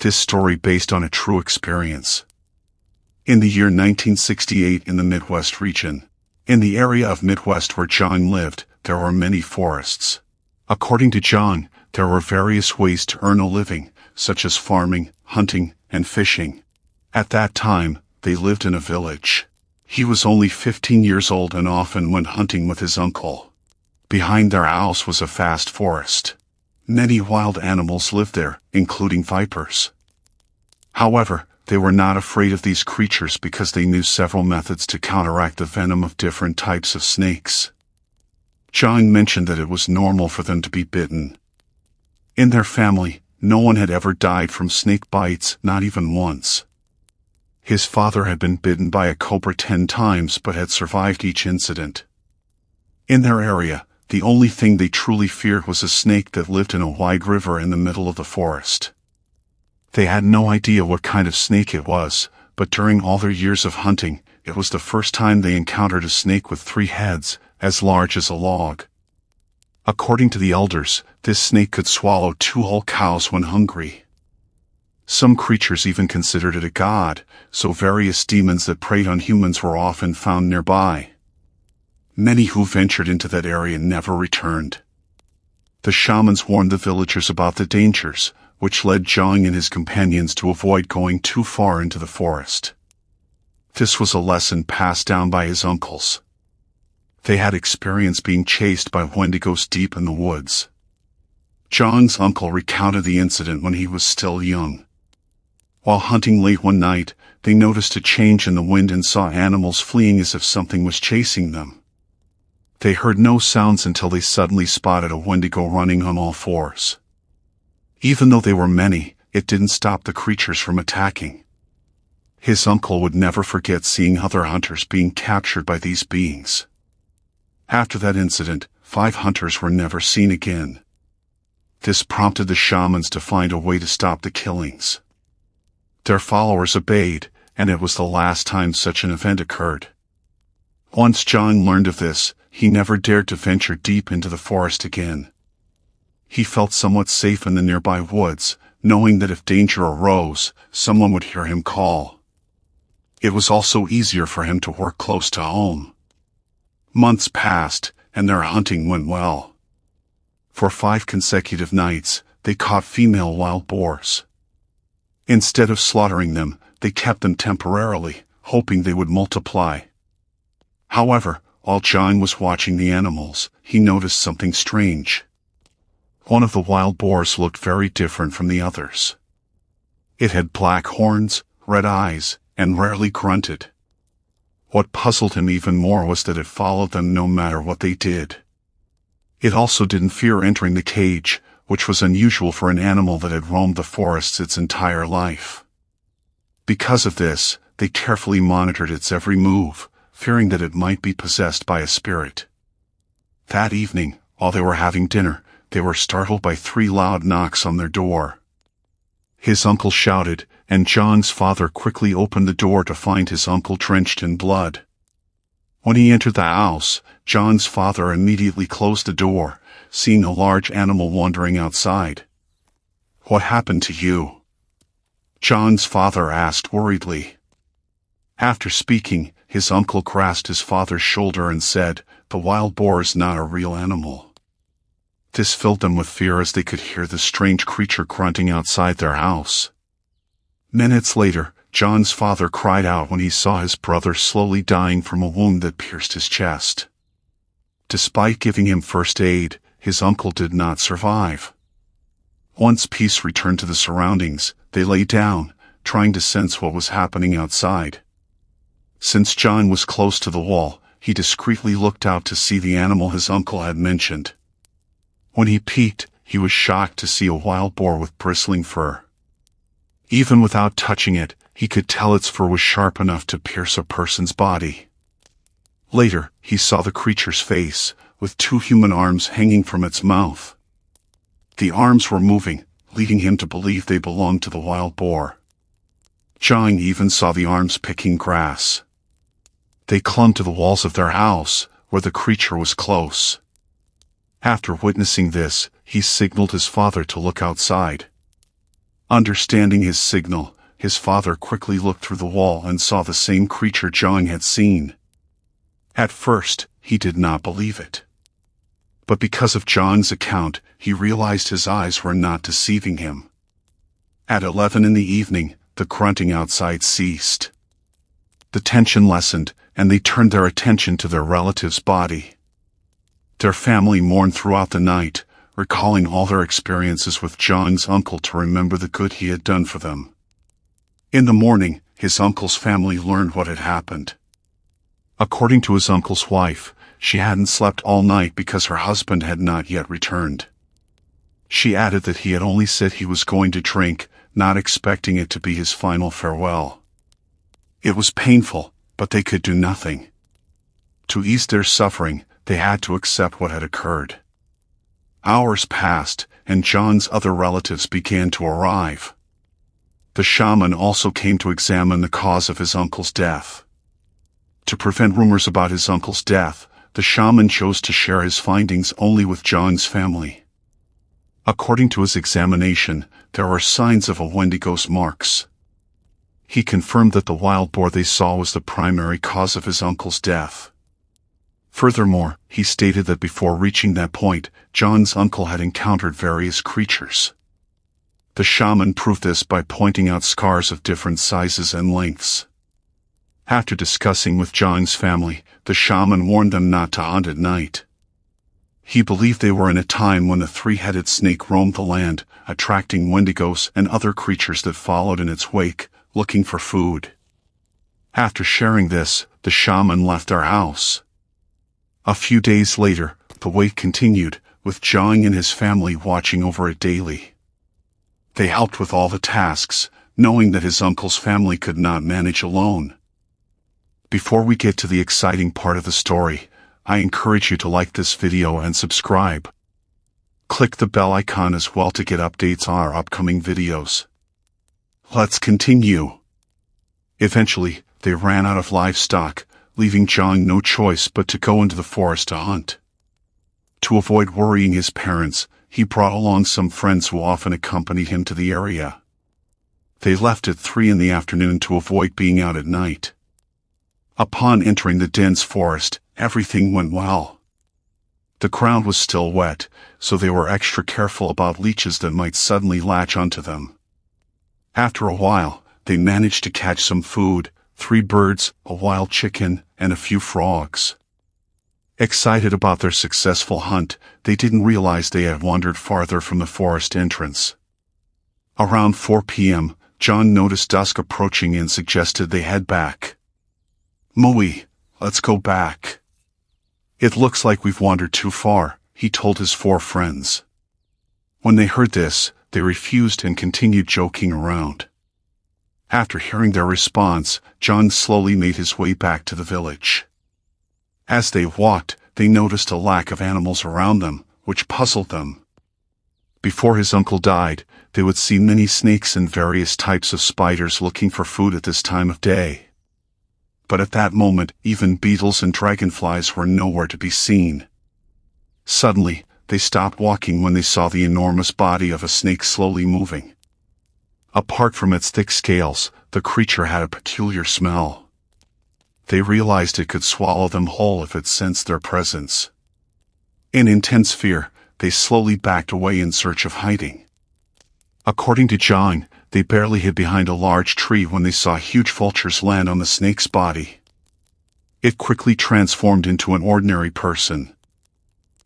This story based on a true experience. In the year 1968 in the Midwest region, in the area of Midwest where Jong lived, there were many forests. According to Jong, there were various ways to earn a living, such as farming, hunting, and fishing. At that time, they lived in a village. He was only 15 years old and often went hunting with his uncle. Behind their house was a vast forest. Many wild animals lived there, including vipers. However, they were not afraid of these creatures because they knew several methods to counteract the venom of different types of snakes. Jong mentioned that it was normal for them to be bitten. In their family, no one had ever died from snake bites, not even once. His father had been bitten by a cobra 10 times but had survived each incident. In their area, the only thing they truly feared was a snake that lived in a wide river in the middle of the forest. They had no idea what kind of snake it was, but during all their years of hunting, it was the first time they encountered a snake with 3 heads, as large as a log. According to the elders, this snake could swallow 2 whole cows when hungry. Some creatures even considered it a god, so various demons that preyed on humans were often found nearby. Many who ventured into that area never returned. The shamans warned the villagers about the dangers, which led Jong and his companions to avoid going too far into the forest. This was a lesson passed down by his uncles. They had experience being chased by Wendigos deep in the woods. Jong's uncle recounted the incident when he was still young. While hunting late one night, they noticed a change in the wind and saw animals fleeing as if something was chasing them. They heard no sounds until they suddenly spotted a Wendigo running on all 4s. Even though they were many, it didn't stop the creatures from attacking. His uncle would never forget seeing other hunters being captured by these beings. After that incident, 5 hunters were never seen again. This prompted the shamans to find a way to stop the killings. Their followers obeyed, and it was the last time such an event occurred. Once Jong learned of this, he never dared to venture deep into the forest again. He felt somewhat safe in the nearby woods, knowing that if danger arose, someone would hear him call. It was also easier for him to work close to home. Months passed, and their hunting went well. For 5 consecutive nights, they caught female wild boars. Instead of slaughtering them, they kept them temporarily, hoping they would multiply. However, while Jong was watching the animals, he noticed something strange. One of the wild boars looked very different from the others. It had black horns, red eyes, and rarely grunted. What puzzled him even more was that it followed them no matter what they did. It also didn't fear entering the cage, which was unusual for an animal that had roamed the forests its entire life. Because of this, they carefully monitored its every move, fearing that it might be possessed by a spirit. That evening, while they were having dinner, they were startled by 3 loud knocks on their door. His uncle shouted, and Jong's father quickly opened the door to find his uncle drenched in blood. When he entered the house, Jong's father immediately closed the door, seeing a large animal wandering outside. "What happened to you?" Jong's father asked worriedly. After speaking, his uncle grasped his father's shoulder and said, "The wild boar is not a real animal." This filled them with fear as they could hear the strange creature grunting outside their house. Minutes later, Jong's father cried out when he saw his brother slowly dying from a wound that pierced his chest. Despite giving him first aid, his uncle did not survive. Once peace returned to the surroundings, they lay down, trying to sense what was happening outside. Since Jong was close to the wall, he discreetly looked out to see the animal his uncle had mentioned. When he peeked, he was shocked to see a wild boar with bristling fur. Even without touching it, he could tell its fur was sharp enough to pierce a person's body. Later, he saw the creature's face, with 2 human arms hanging from its mouth. The arms were moving, leading him to believe they belonged to the wild boar. Jong even saw the arms picking grass. They clung to the walls of their house, where the creature was close. After witnessing this, he signaled his father to look outside. Understanding his signal, his father quickly looked through the wall and saw the same creature Jong had seen. At first, he did not believe it. But because of Jong's account, he realized his eyes were not deceiving him. At 11 in the evening, the grunting outside ceased. The tension lessened, and they turned their attention to their relative's body. Their family mourned throughout the night, recalling all their experiences with Jong's uncle to remember the good he had done for them. In the morning, his uncle's family learned what had happened. According to his uncle's wife, she hadn't slept all night because her husband had not yet returned. She added that he had only said he was going to drink, not expecting it to be his final farewell. It was painful, but they could do nothing. To ease their suffering, they had to accept what had occurred. Hours passed, and Jong's other relatives began to arrive. The shaman also came to examine the cause of his uncle's death. To prevent rumors about his uncle's death, the shaman chose to share his findings only with Jong's family. According to his examination, there were signs of a Wendigo's marks. He confirmed that the wild boar they saw was the primary cause of his uncle's death. Furthermore, he stated that before reaching that point, Jong's uncle had encountered various creatures. The shaman proved this by pointing out scars of different sizes and lengths. After discussing with Jong's family, the shaman warned them not to hunt at night. He believed they were in a time when the three-headed snake roamed the land, attracting Wendigos and other creatures that followed in its wake, looking for food. After sharing this, the shaman left their house. A few days later, the wait continued, with Jong and his family watching over it daily. They helped with all the tasks, knowing that his uncle's family could not manage alone. Before we get to the exciting part of the story, I encourage you to like this video and subscribe. Click the bell icon as well to get updates on our upcoming videos. Let's continue. Eventually, they ran out of livestock, leaving Jong no choice but to go into the forest to hunt. To avoid worrying his parents, he brought along some friends who often accompanied him to the area. They left at 3 in the afternoon to avoid being out at night. Upon entering the dense forest, everything went well. The ground was still wet, so they were extra careful about leeches that might suddenly latch onto them. After a while, they managed to catch some food, 3 birds, a wild chicken, and a few frogs. Excited about their successful hunt, they didn't realize they had wandered farther from the forest entrance. Around 4 p.m., Jong noticed dusk approaching and suggested they head back. "Mooey, let's go back. It looks like we've wandered too far," he told his 4 friends. When they heard this, they refused and continued joking around. After hearing their response, Jong slowly made his way back to the village. As they walked, they noticed a lack of animals around them, which puzzled them. Before his uncle died, they would see many snakes and various types of spiders looking for food at this time of day. But at that moment, even beetles and dragonflies were nowhere to be seen. Suddenly, they stopped walking when they saw the enormous body of a snake slowly moving. Apart from its thick scales, the creature had a peculiar smell. They realized it could swallow them whole if it sensed their presence. In intense fear, they slowly backed away in search of hiding. According to Jong, they barely hid behind a large tree when they saw huge vultures land on the snake's body. It quickly transformed into an ordinary person.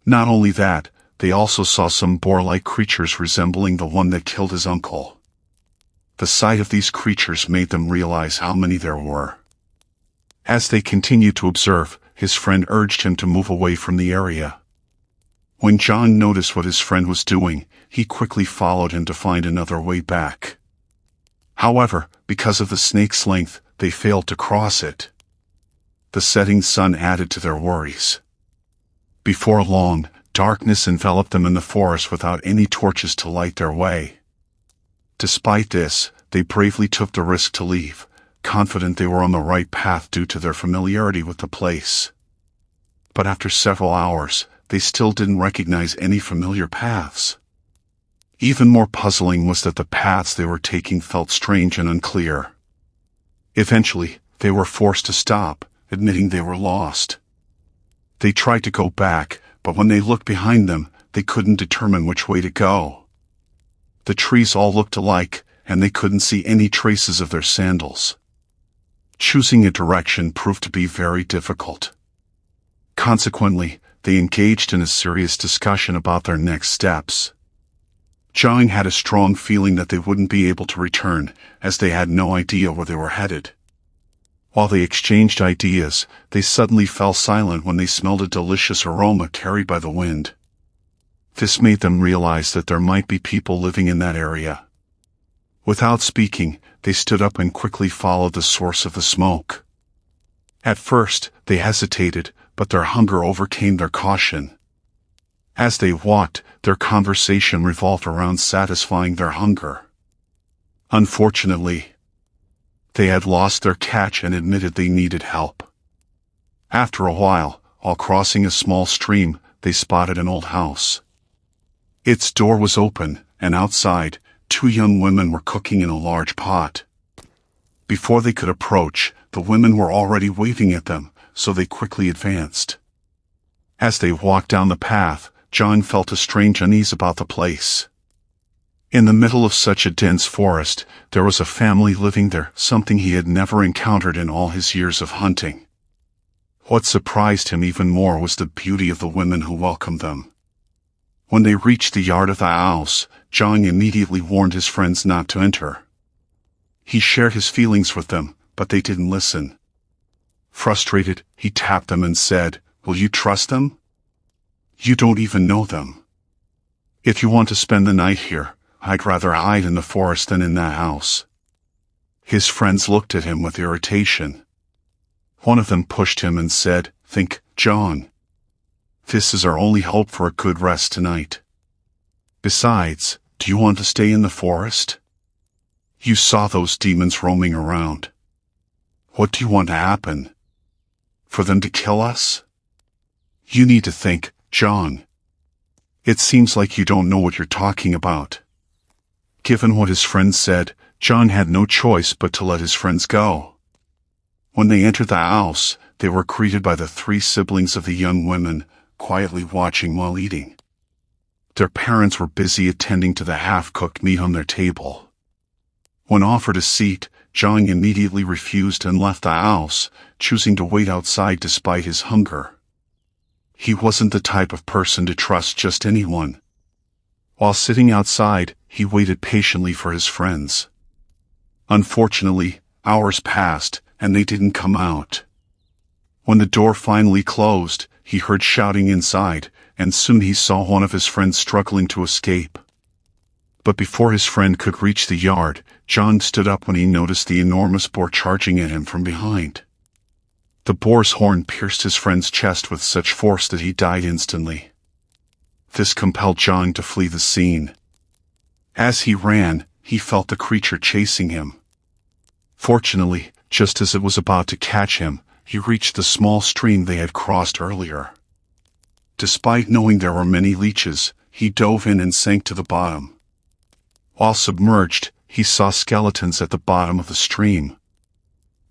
Not only that, they also saw some boar-like creatures resembling the one that killed his uncle. The sight of these creatures made them realize how many there were. As they continued to observe, his friend urged him to move away from the area. When Jong noticed what his friend was doing, he quickly followed him to find another way back. However, because of the snake's length, they failed to cross it. The setting sun added to their worries. Before long, darkness enveloped them in the forest without any torches to light their way. Despite this, they bravely took the risk to leave, confident they were on the right path due to their familiarity with the place. But after several hours, they still didn't recognize any familiar paths. Even more puzzling was that the paths they were taking felt strange and unclear. Eventually, they were forced to stop, admitting they were lost. They tried to go back, but when they looked behind them, they couldn't determine which way to go. The trees all looked alike, and they couldn't see any traces of their sandals. Choosing a direction proved to be very difficult. Consequently, they engaged in a serious discussion about their next steps. Jong had a strong feeling that they wouldn't be able to return, as they had no idea where they were headed. While they exchanged ideas, they suddenly fell silent when they smelled a delicious aroma carried by the wind. This made them realize that there might be people living in that area. Without speaking, they stood up and quickly followed the source of the smoke. At first, they hesitated, but their hunger overcame their caution. As they walked, their conversation revolved around satisfying their hunger. Unfortunately, they had lost their catch and admitted they needed help. After a while crossing a small stream, they spotted an old house. Its door was open, and outside, 2 young women were cooking in a large pot. Before they could approach, the women were already waving at them, so they quickly advanced. As they walked down the path, John felt a strange unease about the place. In the middle of such a dense forest, there was a family living there, something he had never encountered in all his years of hunting. What surprised him even more was the beauty of the women who welcomed them. When they reached the yard of the house, Jong immediately warned his friends not to enter. He shared his feelings with them, but they didn't listen. Frustrated, he tapped them and said, "Will you trust them? You don't even know them. If you want to spend the night here, I'd rather hide in the forest than in that house." His friends looked at him with irritation. One of them pushed him and said, "Think, Jong. This is our only hope for a good rest tonight. Besides, do you want to stay in the forest? You saw those demons roaming around. What do you want to happen? For them to kill us? You need to think, Jong. It seems like you don't know what you're talking about." Given what his friends said, Jong had no choice but to let his friends go. When they entered the house, they were greeted by the 3 siblings of the young women, quietly watching while eating. Their parents were busy attending to the half-cooked meat on their table. When offered a seat, Jong immediately refused and left the house, choosing to wait outside despite his hunger. He wasn't the type of person to trust just anyone. While sitting outside, he waited patiently for his friends. Unfortunately, hours passed, and they didn't come out. When the door finally closed, he heard shouting inside, and soon he saw one of his friends struggling to escape. But before his friend could reach the yard, John stood up when he noticed the enormous boar charging at him from behind. The boar's horn pierced his friend's chest with such force that he died instantly. This compelled Jong to flee the scene. As he ran, he felt the creature chasing him. Fortunately, just as it was about to catch him, he reached the small stream they had crossed earlier. Despite knowing there were many leeches, he dove in and sank to the bottom. While submerged, he saw skeletons at the bottom of the stream.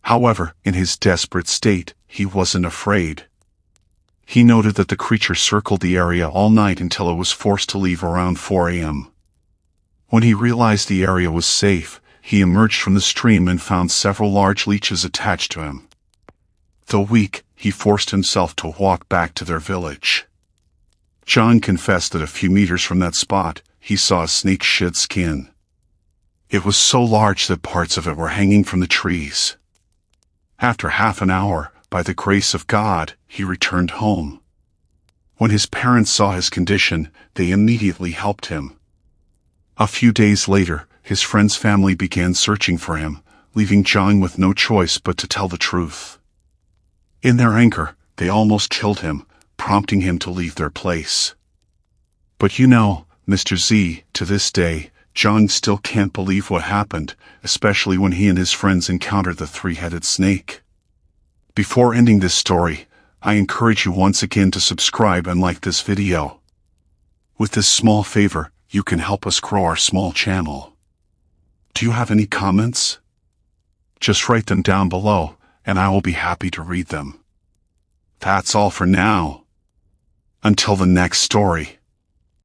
However, in his desperate state, he wasn't afraid. He noted that the creature circled the area all night until it was forced to leave around 4 a.m. When he realized the area was safe, he emerged from the stream and found several large leeches attached to him. Though weak, he forced himself to walk back to their village. John confessed that a few meters from that spot, he saw a snake shed skin. It was so large that parts of it were hanging from the trees. After half an hour, by the grace of God, he returned home. When his parents saw his condition, they immediately helped him. A few days later, his friend's family began searching for him, leaving Jong with no choice but to tell the truth. In their anger, they almost killed him, prompting him to leave their place. But you know, Mr. Z, to this day, Jong still can't believe what happened, especially when he and his friends encountered the 3-headed snake. Before ending this story, I encourage you once again to subscribe and like this video. With this small favor, you can help us grow our small channel. Do you have any comments? Just write them down below, and I will be happy to read them. That's all for now. Until the next story.